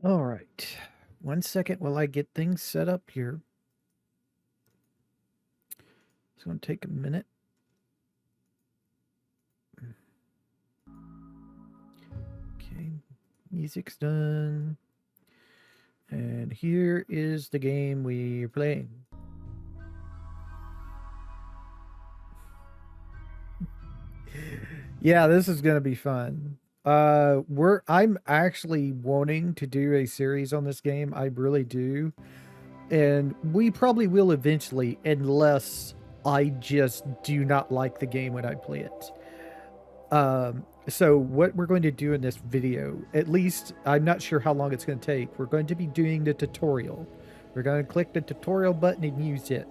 All right. 1 second while I get things set up here. It's going to take a minute. Okay. Music's done. And here is the game we're playing. Yeah, this is going to be fun. I'm actually wanting to do a series on this game. I really do. And we probably will eventually, unless I just do not like the game when I play it. So what we're going to do in this video, at least I'm not sure how long it's going to take. We're going to be doing the tutorial. We're going to click the tutorial button and use it.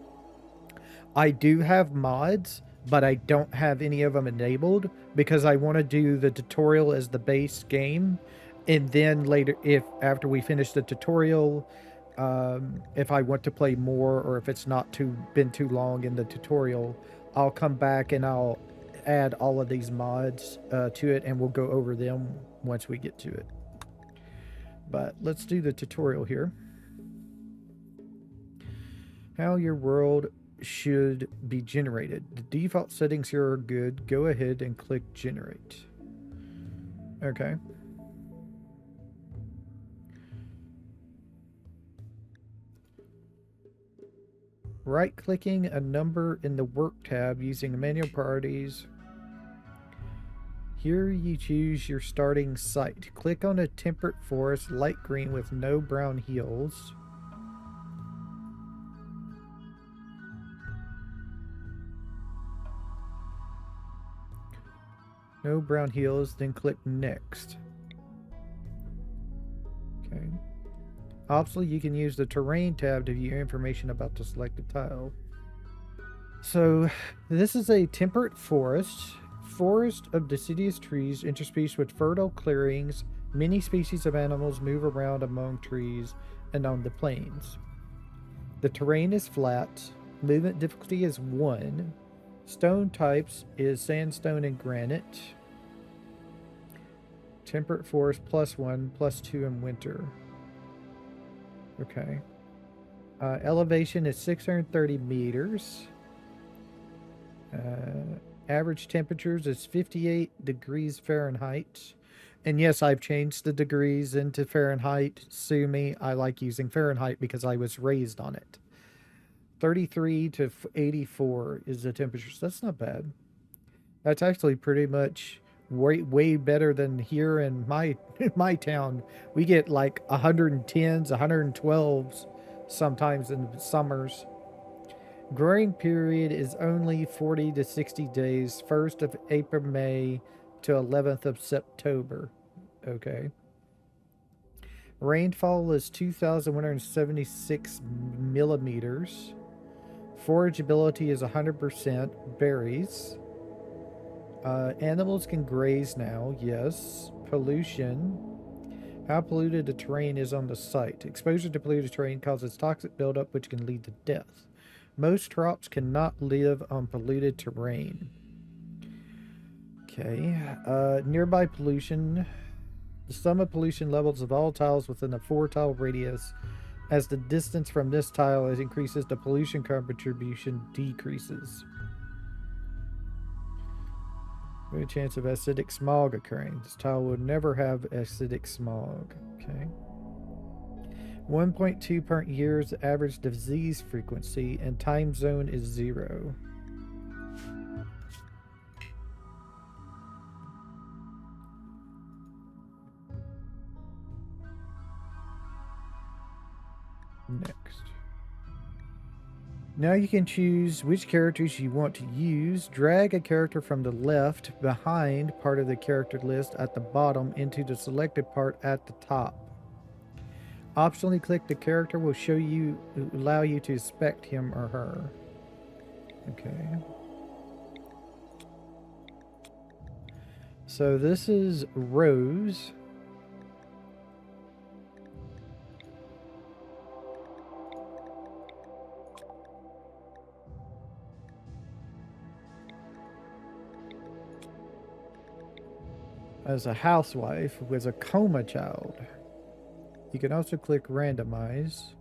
I do have mods, but I don't have any of them enabled because I want to do the tutorial as the base game. And then later, if after we finish the tutorial, if I want to play more or if it's not been too long in the tutorial, I'll come back and I'll add all of these mods to it, and we'll go over them once we get to it. But let's do the tutorial here. How your world should be generated. The default settings here are good. Go ahead and click generate. Okay. Right-clicking a number in the Work tab using manual priorities. Here you choose your starting site. Click on a temperate forest, light green with no brown hills. No brown hills, then click next. Okay. Optionally, you can use the terrain tab to view information about the selected tile. So, this is a temperate forest. Forest of deciduous trees interspersed with fertile clearings. Many species of animals move around among trees and on the plains. The terrain is flat. Movement difficulty is 1. Stone types is sandstone and granite. Temperate forest +1, +2 in winter. Okay. Elevation is 630 meters. Average temperatures is 58 degrees Fahrenheit. And yes, I've changed the degrees into Fahrenheit. Sue me. I like using Fahrenheit because I was raised on it. 33 to 84 is the temperatures. That's not bad. That's actually pretty much way better than here in my town. We get like 110s, 112s sometimes in the summers. Growing period is only 40 to 60 days, 1st of April, May to 11th of September. Okay. Rainfall is 2,176 millimeters. Forageability is 100%. Berries. Animals can graze now, yes. Pollution. How polluted the terrain is on the site. Exposure to polluted terrain causes toxic buildup, which can lead to death. Most crops cannot live on polluted terrain. Okay. Nearby pollution. The sum of pollution levels of all tiles within a 4-tile radius. As the distance from this tile increases, the pollution contribution decreases. Good chance of acidic smog occurring. This tile will never have acidic smog. Okay. 1.2 per year is the average disease frequency, and time zone is 0. Next. Now you can choose which characters you want to use. Drag a character from the left behind part of the character list at the bottom into the selected part at the top. Optionally click the character will allow you to inspect him or her. Okay. So this is Rose. As a housewife with a coma child. You can also click randomize.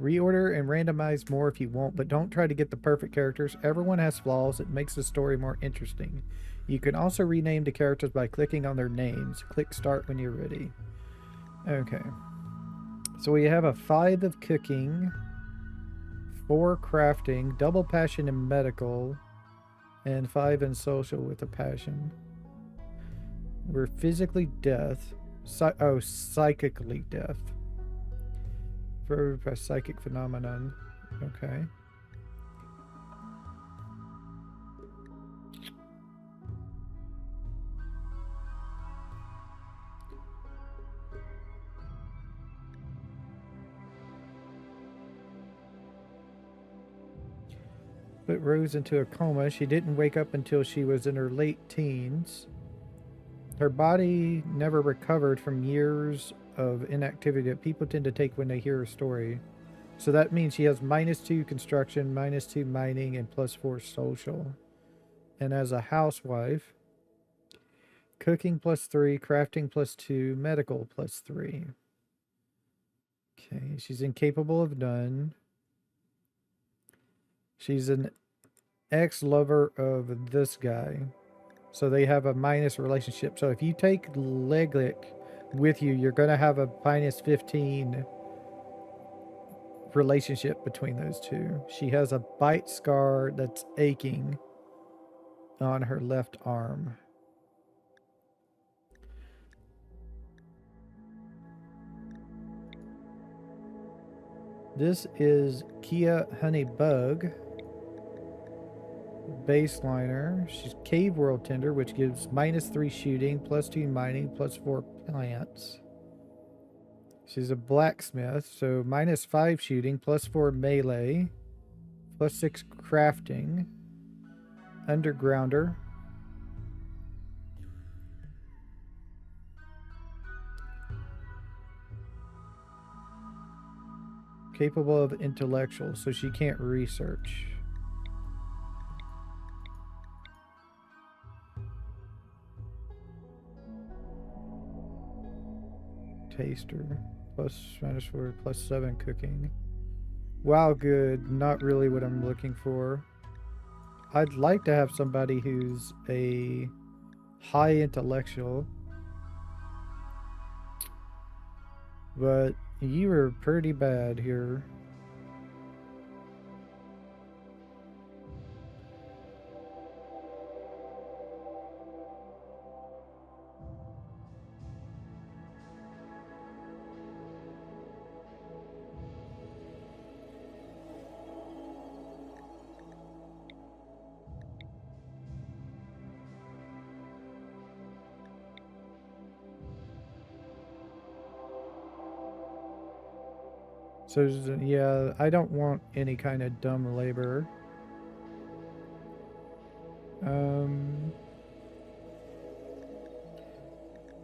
Reorder and randomize more if you want, but don't try to get the perfect characters. Everyone has flaws. It makes the story more interesting. You can also rename the characters by clicking on their names. Click start when you're ready. Okay. So we have a 5 of cooking, 4 crafting, double passion in medical, and 5 in social with a passion. We're physically deaf. Psychically deaf. For a psychic phenomenon. Okay. But rose into a coma. She didn't wake up until she was in her late teens. Her body never recovered from years of inactivity that people tend to take when they hear her story. So that means she has -2 construction, -2 mining, and +4 social. And as a housewife, cooking +3, crafting +2, medical +3. Okay, she's incapable of none. She's an ex-lover of this guy. So they have a minus relationship. So if you take Leglick with you, you're going to have a -15 relationship between those two. She has a bite scar that's aching on her left arm. This is Kia Honeybug. Baseliner. She's Cave World Tender, which gives -3 shooting, +2 mining, +4 plants. She's a blacksmith, so -5 shooting, +4 melee, +6 crafting. Undergrounder. Capable of intellectual, so she can't research. Taster. +4, +7 cooking. Wow, good. Not really what I'm looking for. I'd like to have somebody who's a high intellectual. But you are pretty bad here. So, yeah, I don't want any kind of dumb labor.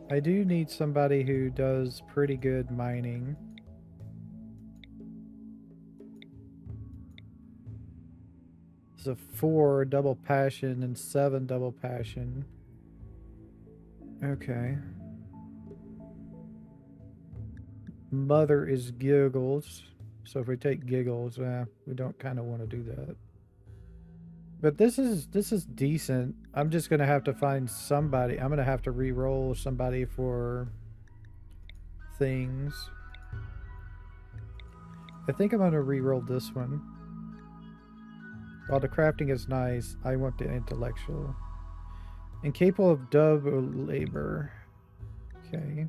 I do need somebody who does pretty good mining. It's a 4 double passion and 7 double passion. Okay. Mother is Giggles. So if we take Giggles, we don't kind of want to do that. But this is decent. I'm just gonna have to find somebody. I'm gonna have to re-roll somebody for things. I think I'm gonna re-roll this one. While the crafting is nice, I want the intellectual. Incapable of double labor. Okay.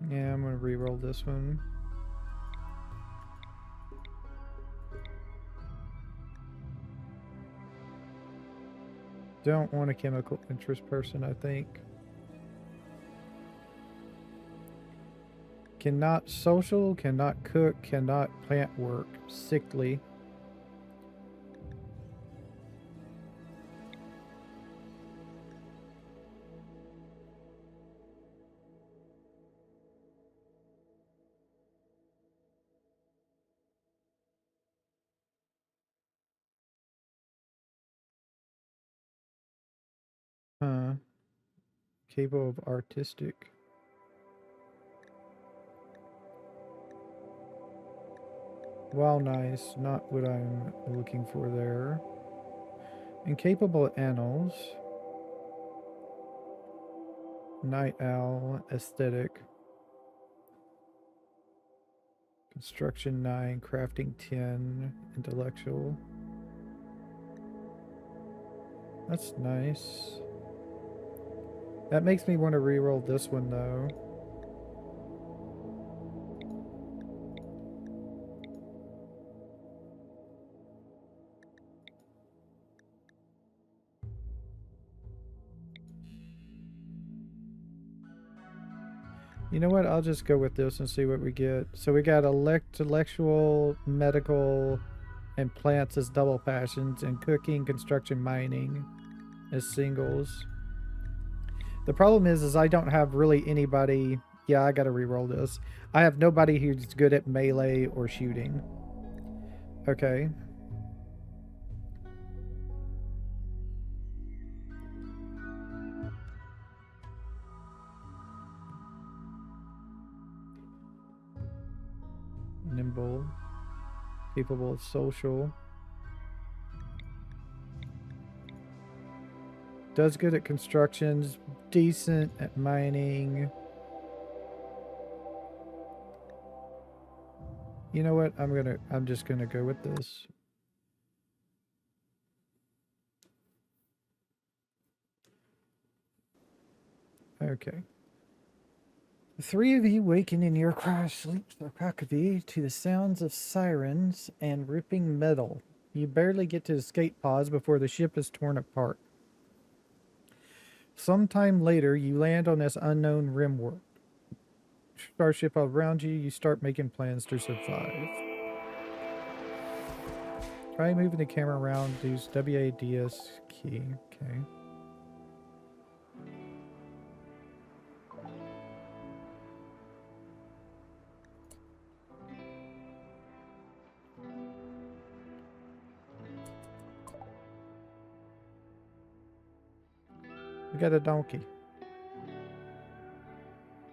Yeah, I'm gonna re-roll this one. Don't want a chemical interest person, I think. Cannot social, cannot cook, cannot plant work. Sickly. Huh. Capable of artistic. Well, nice. Not what I'm looking for there. Incapable of annals. Night owl. Aesthetic. Construction 9. Crafting 10. Intellectual. That's nice. That makes me want to reroll this one, though. You know what? I'll just go with this and see what we get. So we got intellectual, medical, and plants as double passions, and cooking, construction, mining as singles. The problem is I don't have really anybody. Yeah, I gotta re-roll this. I have nobody who's good at melee or shooting. Okay. Nimble. Capable of social. Does good at constructions. Decent at mining. You know what? I'm just gonna go with this. Okay. The three of you waken in your crash sleep sarcophagus to the sounds of sirens and ripping metal. You barely get to escape pods before the ship is torn apart. Sometime later, you land on this unknown RimWorld. Starship around you, you start making plans to survive. Try moving the camera around, use WADS key. Okay. We got a donkey.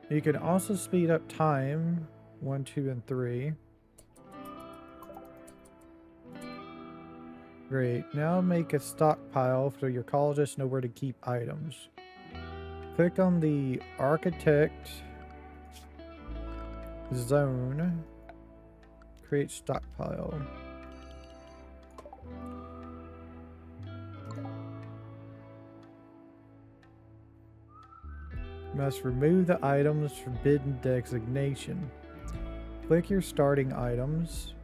You can also speed up time. 1, 2, and 3. Great. Now make a stockpile so your colonists know where to keep items. Click on the architect zone. Create stockpile. Must remove the items forbidden designation. Click your starting items.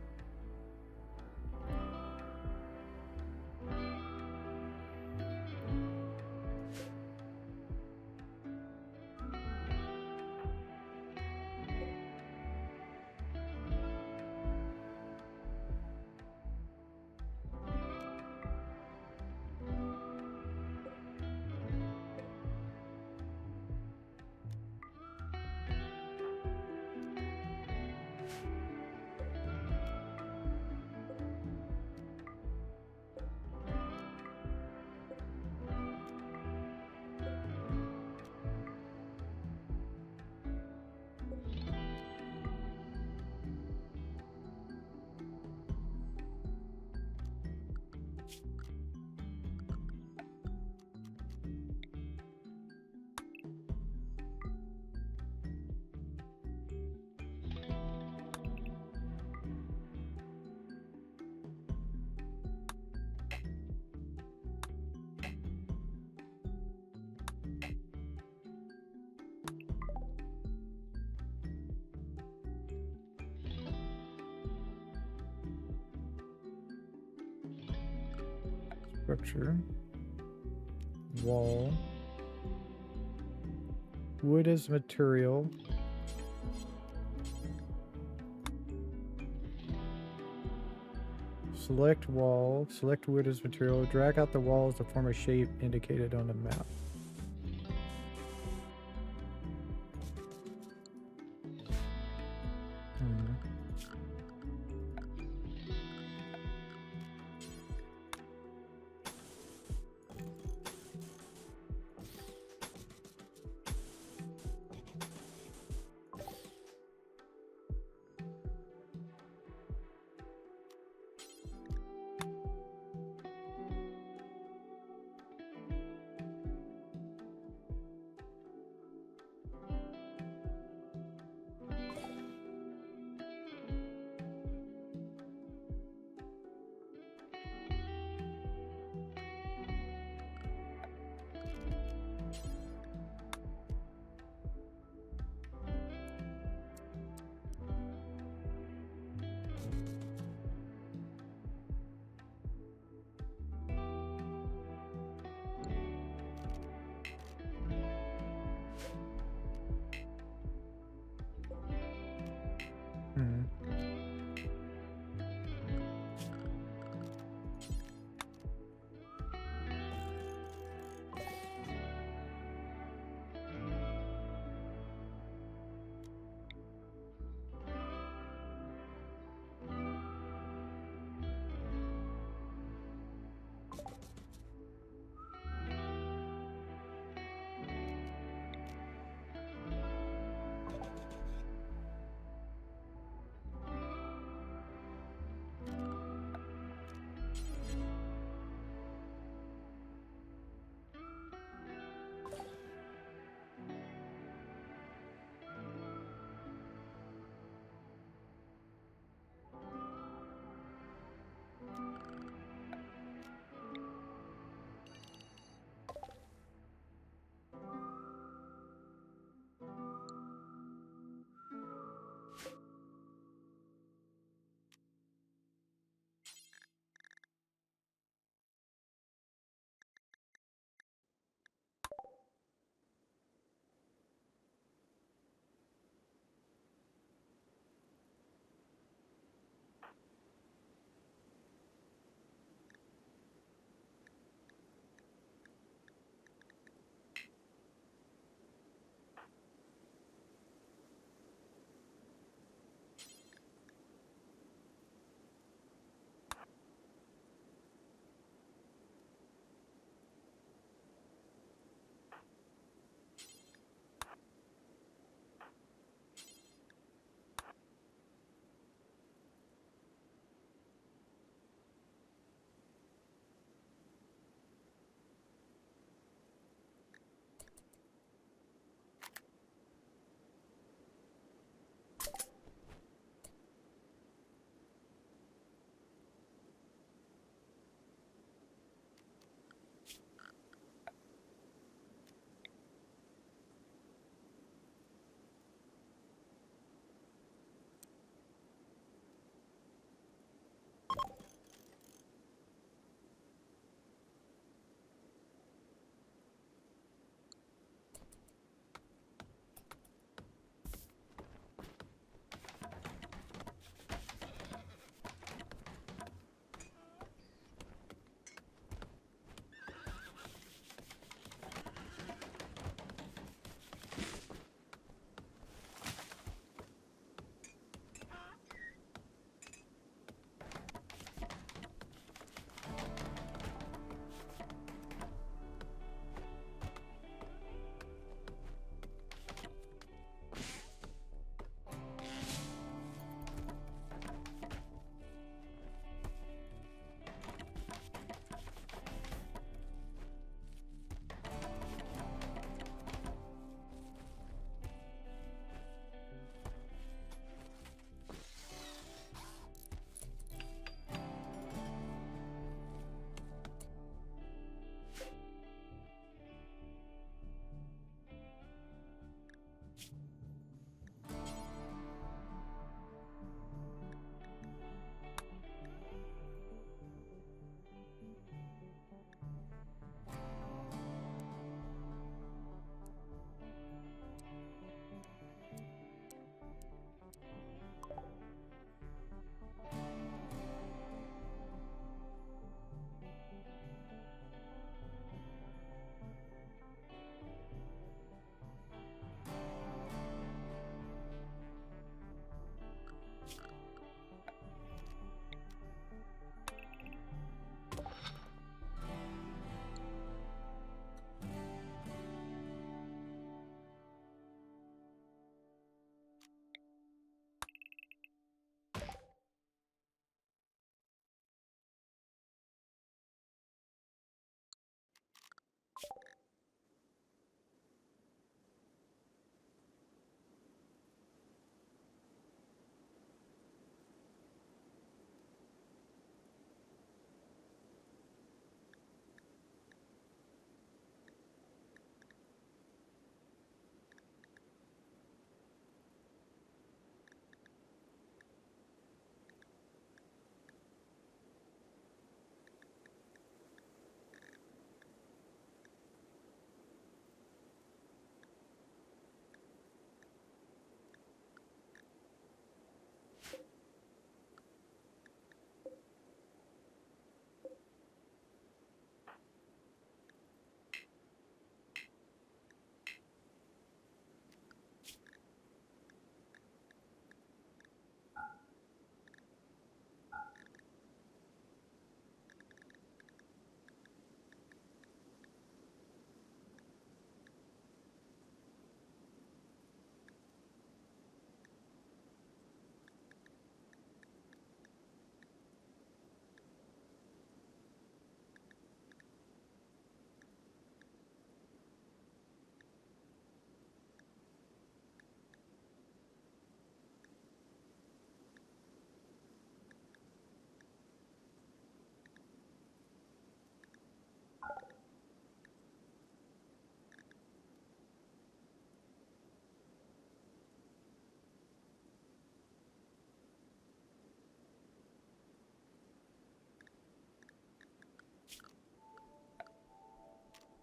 Structure. Wall. Wood as material. Select wall. Select wood as material. Drag out the walls to form a shape indicated on the map. Hmm.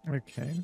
Okay.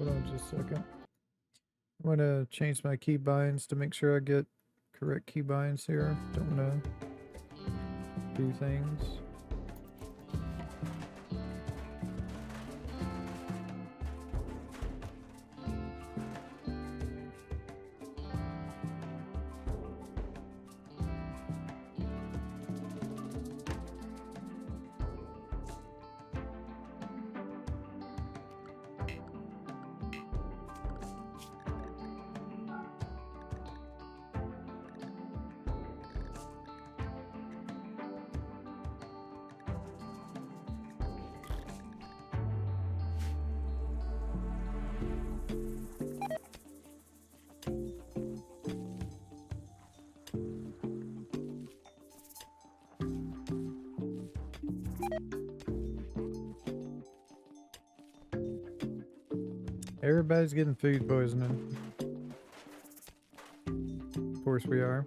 Hold on just a second. I'm gonna change my keybinds to make sure I get correct keybinds here. Don't wanna do things. Everybody's getting food poisoning. Of course we are.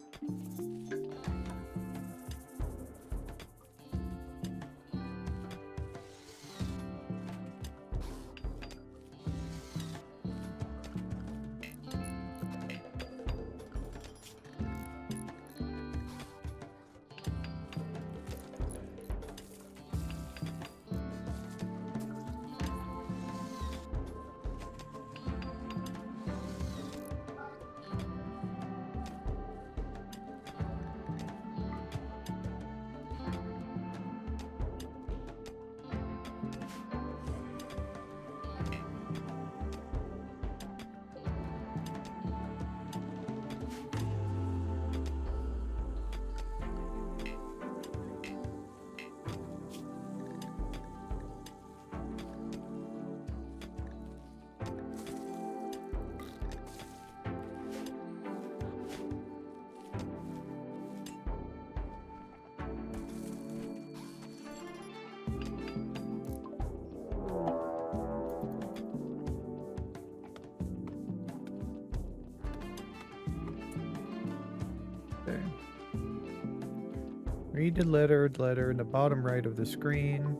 Read the letter in the bottom right of the screen.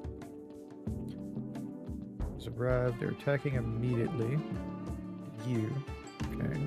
Has arrived. They're attacking immediately. You. Okay.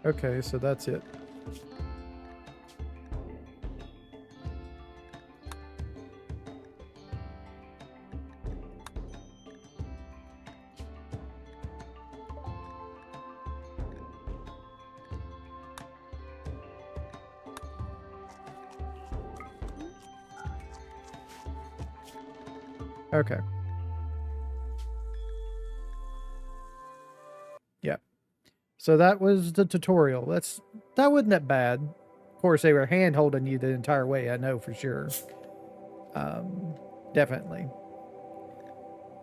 Okay, so that's it. Okay. Yeah. So that was the tutorial. That wasn't that bad. Of course, they were hand holding you the entire way. I know for sure. Definitely.